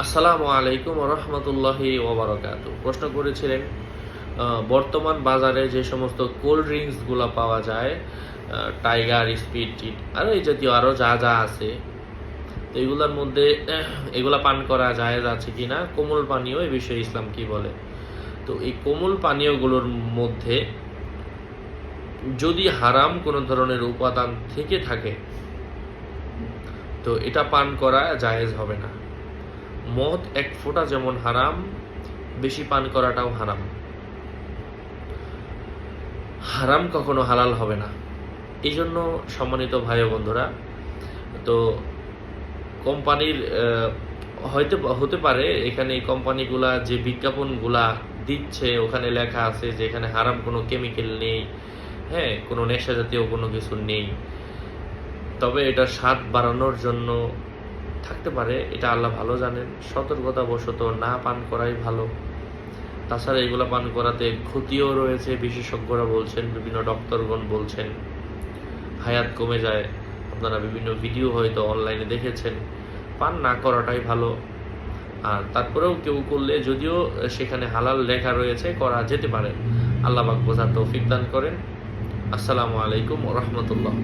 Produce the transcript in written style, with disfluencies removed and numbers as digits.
আসসালামু আলাইকুম ওয়া রাহমাতুল্লাহি ওয়া বারাকাতুহু। প্রশ্ন করেছিলেন বর্তমান বাজারে যে সমস্ত কোল্ড ড্রিঙ্কসগুলা পাওয়া যায়, টাইগার, স্পিড, আর এই জাতীয় আরও যা যা আছে, তো এগুলার মধ্যে এগুলা পান করা জায়েজ আছে কিনা, কোমল পানীয় এ বিষয়ে ইসলাম কি বলে। তো এই কোমল পানীয়গুলোর মধ্যে যদি হারাম কোনো ধরনের উপাদান থেকে থাকে, তো এটা পান করা জায়েজ হবে না। মদ এক ফোঁটা যেমন হারাম, বেশি পান করাটাও হারাম। হারাম কখনো হালাল হবে না। এই জন্য সম্মানিত ভাই ও বন্ধুরা, তো কোম্পানির হয়তো হতে পারে এখানে এই কোম্পানিগুলা যে বিজ্ঞাপনগুলা দিচ্ছে ওখানে লেখা আছে যে এখানে হারাম কোনো কেমিক্যাল নেই, হ্যাঁ, কোনো নেশা জাতীয় কোনো কিছু নেই, তবে এটা স্বাদ বাড়ানোর জন্য থাকতে পারে, এটা আল্লাহ ভালো জানেন। সতর্কতাবশত না পান করাই ভালো। তাছাড়া এগুলো পান করাতে ক্ষতিও রয়েছে, বিশেষজ্ঞরা বলছেন, বিভিন্ন ডক্টরগণ বলছেন হায়াত কমে যায়। আপনারা বিভিন্ন ভিডিও হয়তো অনলাইনে দেখেছেন। পান না করাটাই ভালো। আর তারপরেও কেউ করলে, যদিও সেখানে হালাল লেখা রয়েছে, করা যেতে পারে। আল্লাহ পাক বোঝার তৌফিক দান করেন। আসসালামু আলাইকুম ওয়া রাহমাতুল্লাহ।